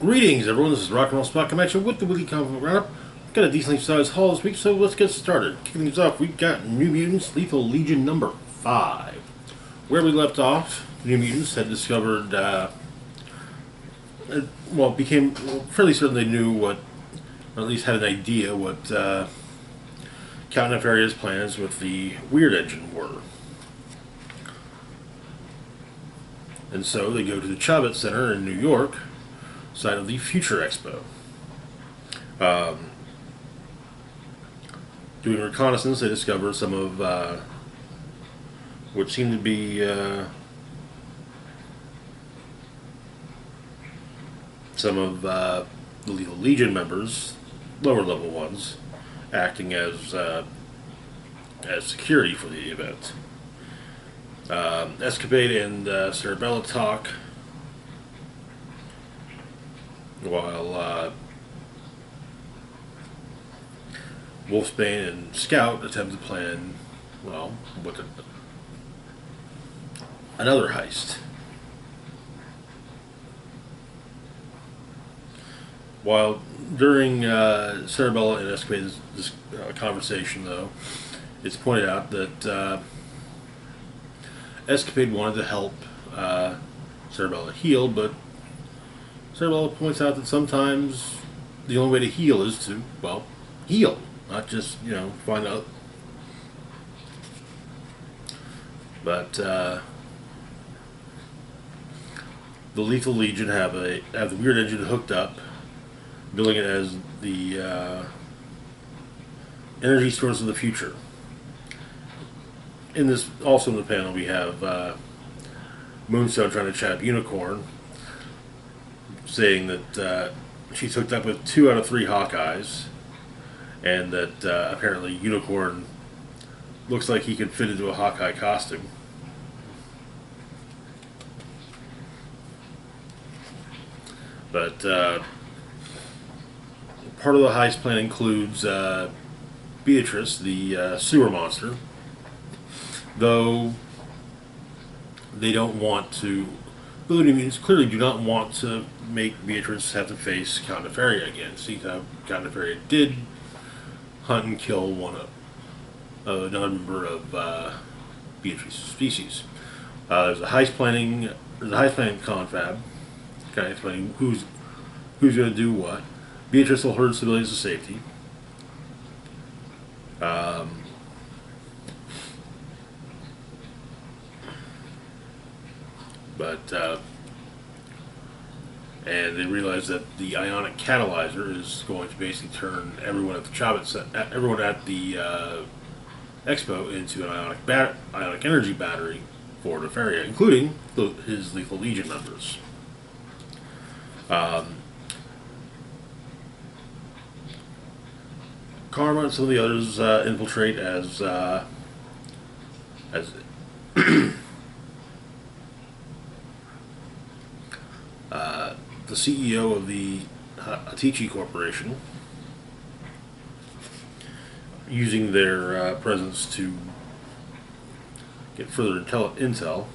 Greetings, everyone. This is Rock and Roll Spot coming at you with the weekly comic book roundup. We've got a decently sized haul this week, so let's get started. Kicking things off, we've got New Mutants Lethal Legion number 5. Where we left off, New Mutants had discovered, became fairly certain they knew what, or at least had an idea what Count Nefaria's plans with the Weird Engine were. And so they go to the Chavez Center in New York, site of the Future Expo. Doing reconnaissance, they discover some of what seemed to be some of the Lethal Legion members, lower level ones, acting as security for the event. Escapade and Cerebella talk, while Wolfsbane and Scout attempt to plan, another heist. While during Cerebella and Escapade's conversation, though, it's pointed out that Escapade wanted to help Cerebella heal, but Cerebella points out that sometimes the only way to heal is to, heal, not just, find out. But the Lethal Legion have the Weird Engine hooked up, billing it as the energy source of the future. In this, also in the panel, we have Moonstone trying to chat up Unicorn, saying that she's hooked up with 2 out of 3 Hawkeyes, and that apparently Unicorn looks like he could fit into a Hawkeye costume. But part of the heist plan includes Beatrice, the sewer monster, though they don't want to. The Mutants clearly do not want to make Beatrice have to face Count Nefaria again. See, Count Nefaria did hunt and kill another member of Beatrice's species. There's a heist planning confab, kind of explaining who's going to do what. Beatrice will herd civilians to safety. And they realize that the ionic catalyzer is going to basically turn everyone at the everyone at the expo into an ionic energy battery for Nefaria, including his Lethal Legion members. Karma and some of the others infiltrate as the CEO of the Hatichi Corporation, using their presence to get further intel.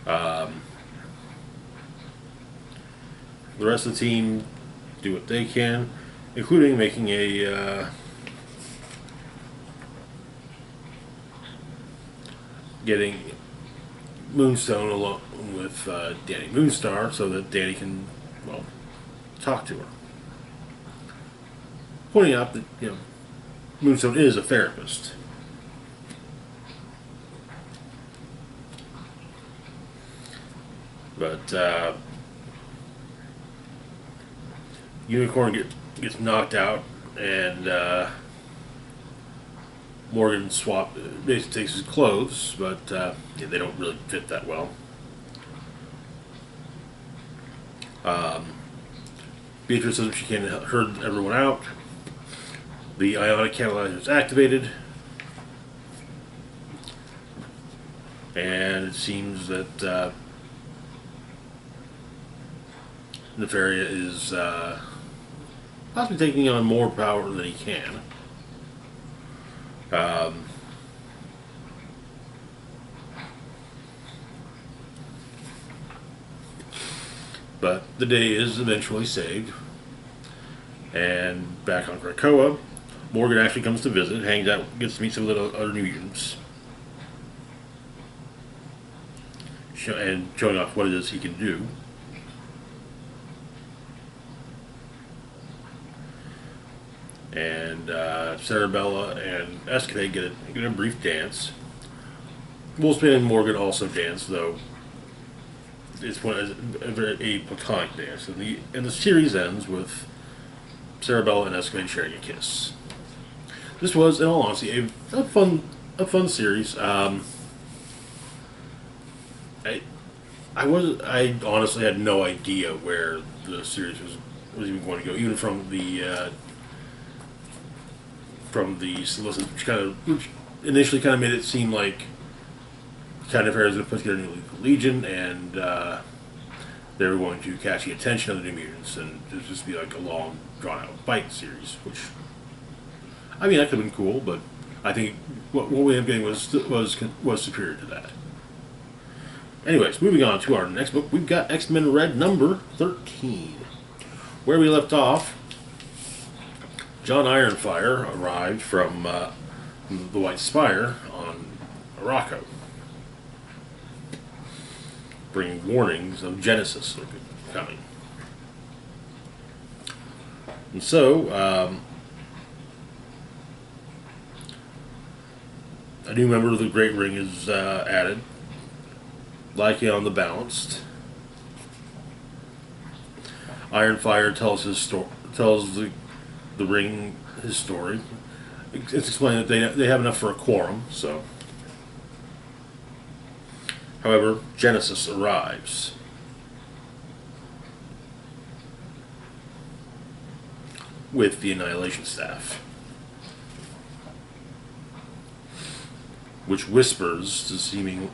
The rest of the team do what they can, including making getting Moonstone along with Danny Moonstar so that Danny can, talk to her. Pointing out that, Moonstone is a therapist. But Unicorn gets knocked out, and Morgan basically takes his clothes, but they don't really fit that well. Beatrice says she can herd everyone out. The ionic catalyzer is activated, and it seems that Nefaria is possibly taking on more power than he can. But the day is eventually saved. And back on Krakoa, Morgan actually comes to visit, hangs out, gets to meet some of the other New Mutants. And showing off what it is he can do. And Cerebella and Escalade get a brief dance. Wolfsman and Morgan also dance, though it's a platonic dance. And the series ends with Cerebella and Escalade sharing a kiss. This was, in all honesty, a fun series. I honestly had no idea where the series was even going to go, even from the solicit, which initially kind of made it seem like kind of was going to put together a new Legion, and they were going to catch the attention of the New Mutants, and it would just be like a long, drawn-out fight series. Which, I mean, that could have been cool, but I think what we ended up getting was superior to that. Anyways, moving on to our next book, we've got X-Men Red number 13. Where we left off, John Ironfire arrived from the White Spire on Arakko, bringing warnings of Genesis coming. And so, a new member of the Great Ring is added, Lycaon the Balanced. Ironfire tells the Ring his story. It's explained that they have enough for a quorum, so. However, Genesis arrives. With the Annihilation Staff. Which whispers to seeming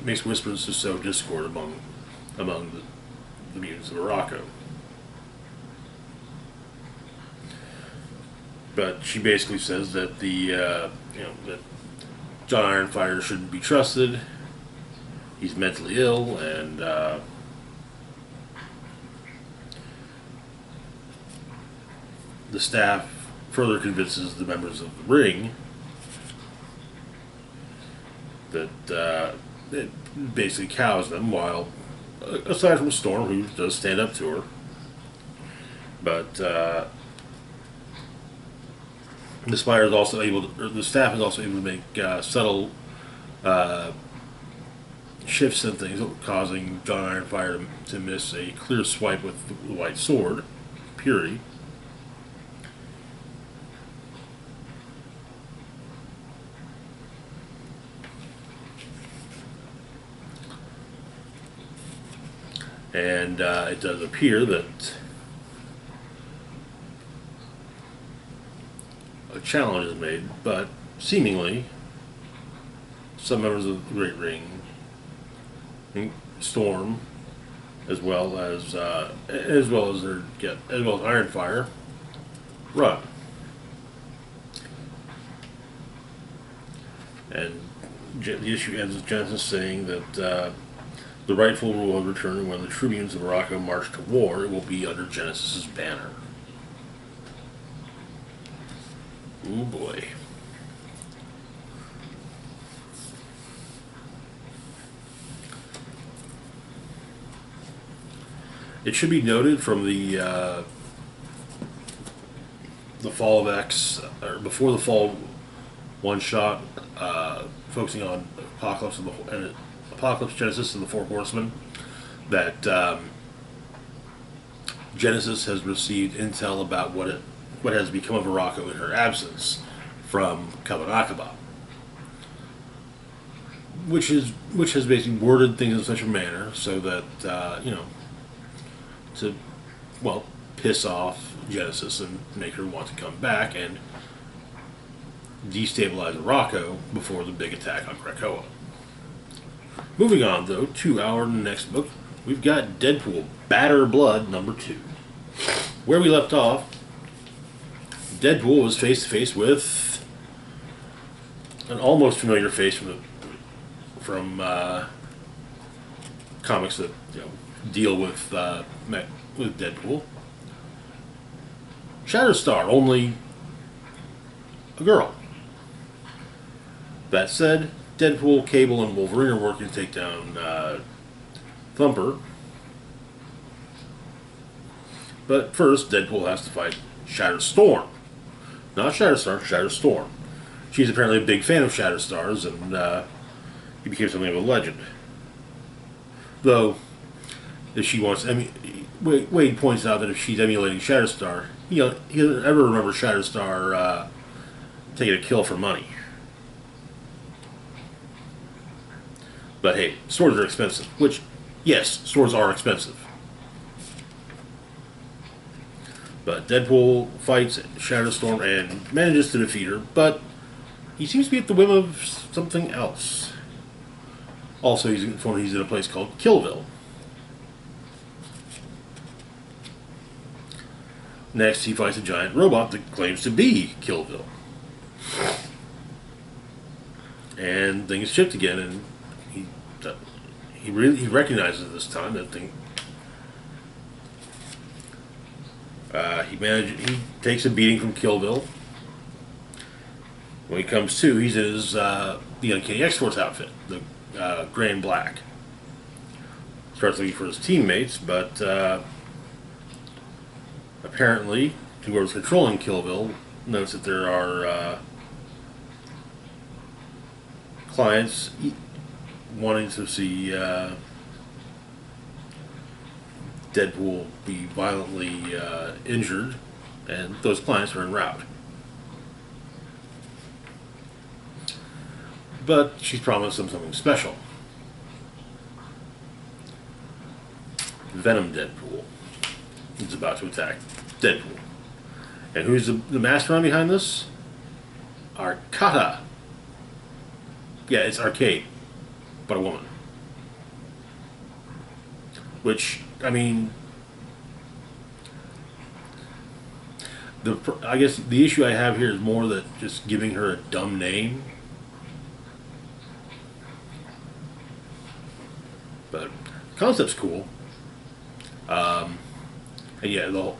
makes whispers to sow discord among the mutants of Arakko. But she basically says that that John Ironfire shouldn't be trusted. He's mentally ill, and the staff further convinces the members of the Ring that it basically cows them, while, aside from Storm, who does stand up to her, but the Spire is also the staff is also able to make subtle shifts and things, causing John Ironfire to miss a clear swipe with the White Sword, Puri. And it does appear that a challenge is made, but seemingly some members of the Great Ring, Storm, as well as Ironfire, run. And the issue ends with Genesis saying that the rightful rule will return when the true mutants of Arakko march to war. It will be under Genesis's banner. Ooh boy. It should be noted from the Fall of X, or before the Fall one shot, focusing on Apocalypse, Genesis, and the Four Horsemen, that Genesis has received intel about what has become of Arakko in her absence from Kabanakaba, which has basically worded things in such a manner so that to piss off Genesis and make her want to come back and destabilize Arakko before the big attack on Krakoa. Moving on, though, to our next book, we've got Deadpool, Batter Blood, number 2. Where we left off, Deadpool was face-to-face with an almost familiar face from comics that deal with Deadpool. Shatterstar, only a girl. That said, Deadpool, Cable, and Wolverine are working to take down Thumper. But first, Deadpool has to fight Shatterstorm. Not Shatterstar, Shatterstorm. She's apparently a big fan of Shatterstars, and he became something of a legend. Though, if she wants, Wade points out that if she's emulating Shatterstar, he doesn't ever remember Shatterstar taking a kill for money. But hey, swords are expensive. Which, yes, swords are expensive. But Deadpool fights Shatterstorm and manages to defeat her, but he seems to be at the whim of something else. Also, he's in a place called Killville. Next, he fights a giant robot that claims to be Killville. And things shift again, and he recognizes this time that thing. He takes a beating from Killville. When he comes to, he's in his the Uncanny X-Force outfit, the gray and black. Starts looking for his teammates, but apparently, whoever's controlling Killville notes that there are clients wanting to see Deadpool be violently injured, and those clients are en route. But she's promised them something special. Venom Deadpool is about to attack Deadpool. And who's the mastermind behind this? Arcata. Yeah, it's Arcade, but a woman. Which, I guess the issue I have here is more that just giving her a dumb name. But the concept's cool. And yeah,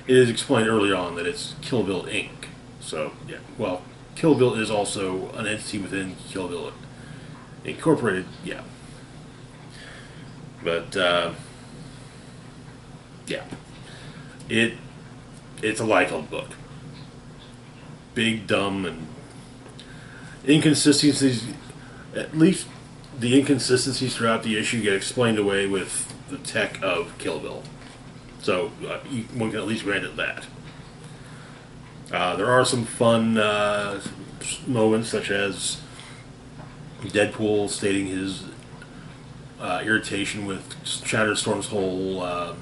it is explained early on that it's Killville Inc. So, yeah, well, Killville is also an entity within Killville Incorporated, yeah. But, yeah. It's a Liefeld book. Big, dumb, and inconsistencies, at least the inconsistencies throughout the issue get explained away with the tech of Killville. So, one can at least grant it that. There are some fun moments, such as Deadpool stating his irritation with Shatterstorm's whole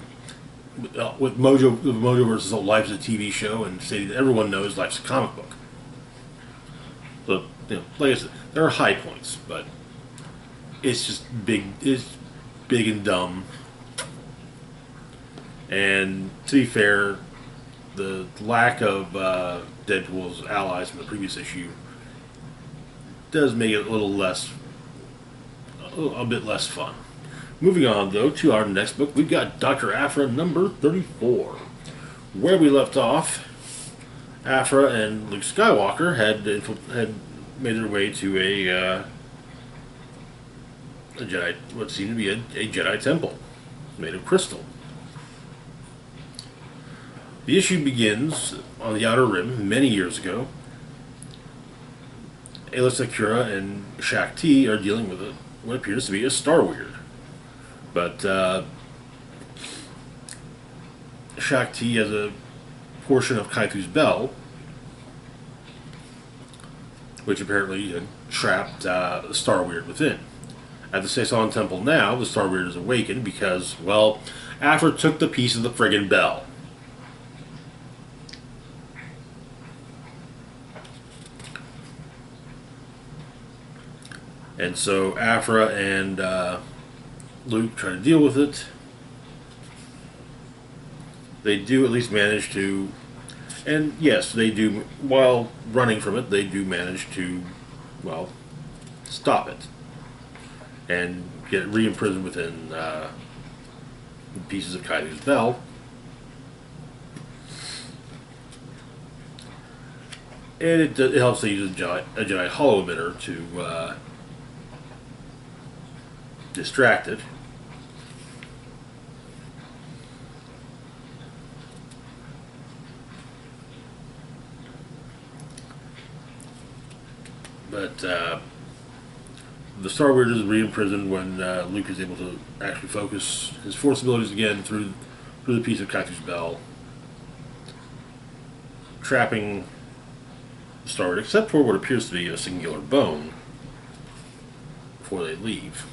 with Mojo versus Life's a TV show, and stating that everyone knows Life's a comic book. So, like I said, there are high points, but it's just big. It's big and dumb. And to be fair, the lack of Deadpool's allies from the previous issue does make it a bit less fun. Moving on, though, to our next book, we've got Dr. Aphra number 34. Where we left off, Aphra and Luke Skywalker had made their way to a Jedi, what seemed to be a Jedi temple made of crystal. The issue begins on the Outer Rim many years ago. Ayla Secura and Shakti are dealing with what appears to be a Star Weird. But Shakti has a portion of Kaitu's bell, which apparently trapped the Star Weird within. At the Saison Temple now, the Star Weird is awakened because, well, Aphra took the piece of the friggin' bell. And so Aphra and Luke try to deal with it. They do at least manage to, and yes, they do, while running from it, they do manage to well, stop it and get re-imprisoned within pieces of Kaiser's bell. And it helps to use a giant hollow emitter to distract it. But the Star Wars is re-imprisoned when Luke is able to actually focus his Force abilities again through the piece of Kytu's bell, trapping the Star Wars, except for what appears to be a singular bone, before they leave.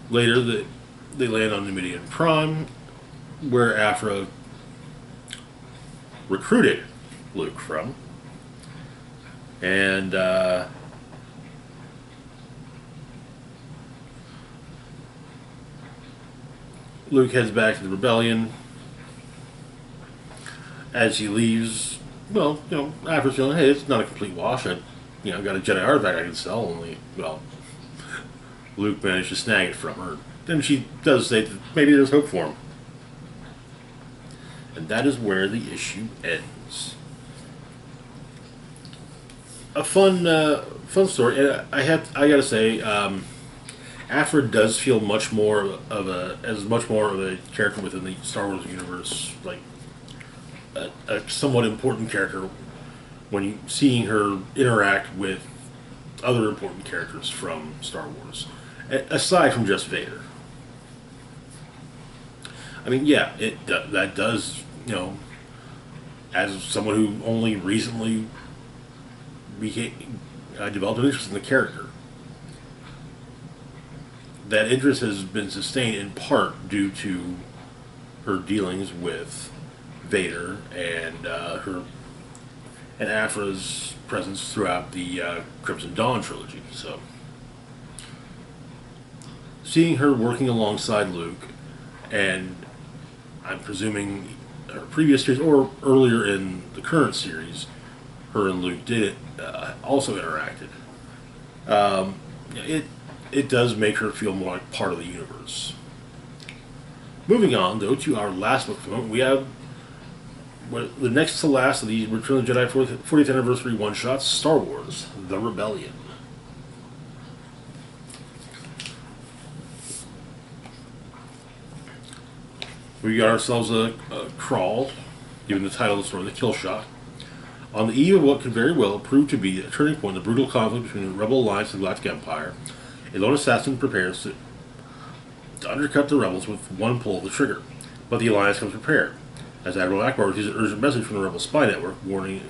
Later, they land on Numidian Prime, where Aphra recruited Luke from. And Luke heads back to the rebellion. As he leaves, well, Aphra's feeling, hey, it's not a complete wash. I got a Jedi artifact I can sell. Only, well, Luke managed to snag it from her. Then she does say that maybe there's hope for him. And that is where the issue ends. A fun story. And I gotta say, Aphra does feel much more of a character within the Star Wars universe, like a somewhat important character when you seeing her interact with other important characters from Star Wars, aside from just Vader. I mean, yeah, that does, as someone who only recently developed an interest in the character. That interest has been sustained in part due to her dealings with Vader and Aphra's presence throughout the Crimson Dawn trilogy. So, seeing her working alongside Luke, and I'm presuming her previous series or earlier in the current series, her and Luke did also interacted. It does make her feel more like part of the universe. Moving on, though, to our last book for the moment, we have the next to last of the Return of the Jedi 40th Anniversary one-shots, Star Wars: The Rebellion. We got ourselves a crawl, given the title of the story, The Kill Shot. On the eve of what could very well prove to be a turning point in the brutal conflict between the Rebel Alliance and the Galactic Empire, a lone assassin prepares to undercut the rebels with one pull of the trigger. But the Alliance comes prepared, as Admiral Ackbar receives an urgent message from the Rebel spy network warning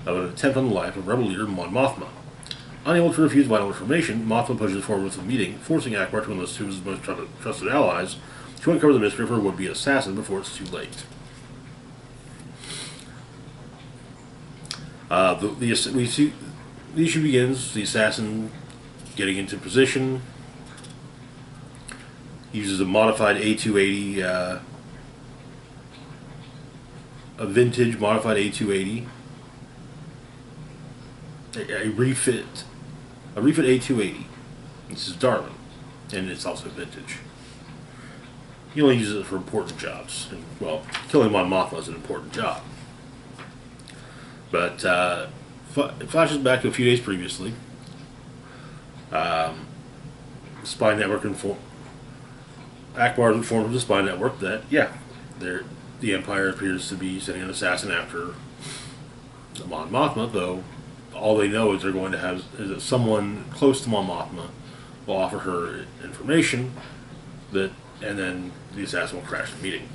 of an attempt on the life of Rebel leader Mon Mothma. Unable to refuse vital information, Mothma pushes forward with the meeting, forcing Ackbar to enlist two of his most trusted allies to uncover the mystery of her would-be assassin before it's too late. The issue begins, the assassin getting into position. He uses a modified A280, a vintage modified A280, a refit A280. This is Darwin, and it's also vintage. He only uses it for important jobs. And, well, killing Mon Mothma is an important job. But it flashes back to a few days previously. The spy network Ackbar informed the spy network that, the Empire appears to be sending an assassin after Mon Mothma, though all they know is they're going to have is that someone close to Mon Mothma will offer her information and then the assassin will crash the meeting.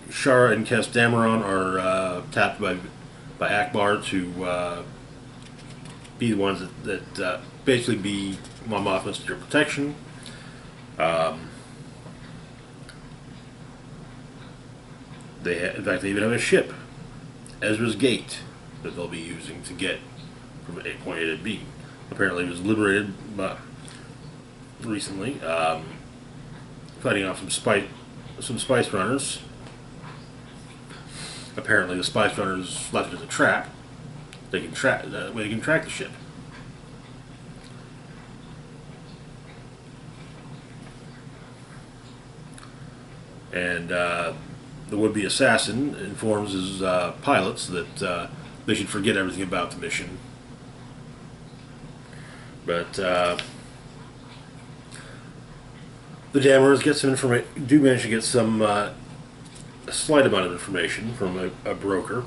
Shara and Kes Dameron are tapped by Ackbar to be the ones that basically be Mon Mothma's secure protection. In fact, they even have a ship, Ezra's Gate, that they'll be using to get from point A to B. Apparently, it was liberated recently, fighting off some spice runners. Apparently, the Spice Runners left it as a trap. They can track that way. They can track the ship. And the would-be assassin informs his pilots that they should forget everything about the mission. But the Dammers get some information. Do manage to get some a slight amount of information from a broker,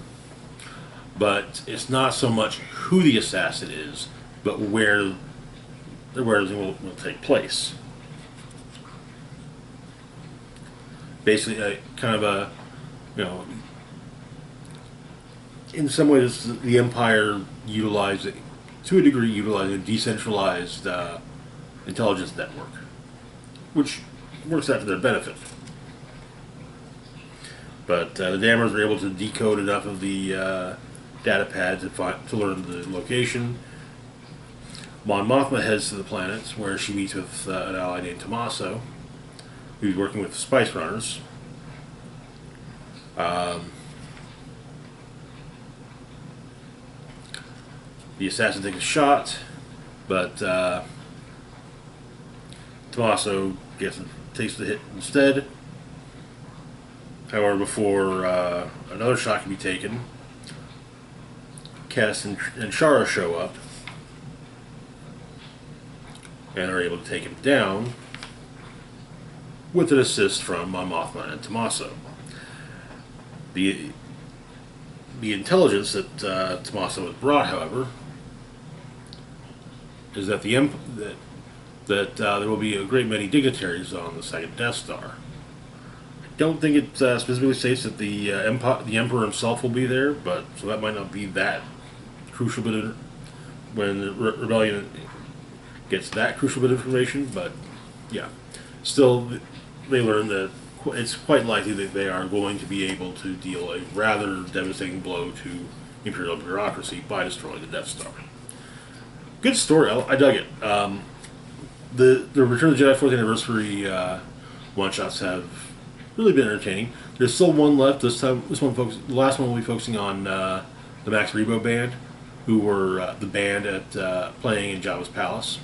but it's not so much who the assassin is, but where everything will take place. Basically, kind of a, in some ways, the Empire utilizing a decentralized intelligence network, which works out to their benefit. But the Dammers are able to decode enough of the data pad to learn the location. Mon Mothma heads to the planet, where she meets with an ally named Tommaso, who's working with the Spice Runners. The assassin takes a shot, but Tommaso takes the hit instead. However, before another shot can be taken, Cass and Shara show up and are able to take him down with an assist from Mon Mothma and Tommaso. The intelligence that Tommaso has brought, however, is that there will be a great many dignitaries on the second Death Star. I don't think it specifically states that the Emperor himself will be there, but so that might not be that crucial bit of when the rebellion gets that crucial bit of information. But yeah, still they learn that it's quite likely that they are going to be able to deal a rather devastating blow to Imperial bureaucracy by destroying the Death Star. Good story. I dug it. The Return of the Jedi 4th Anniversary one-shots have really been entertaining. There's still one left. The last one will be focusing on the Max Rebo band, who were the band at playing in Jabba's Palace.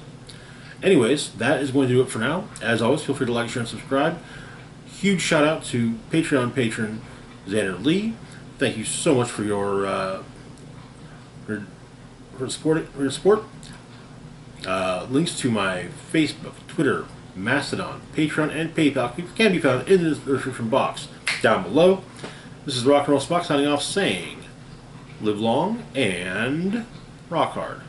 Anyways, that is going to do it for now. As always, feel free to like, share, and subscribe. Huge shout out to Patreon patron Xander Lee. Thank you so much for your support. Links to my Facebook, Twitter, Mastodon, Patreon, and PayPal can be found in the description box down below. This is Rock and Roll Spock signing off, saying, live long and rock hard.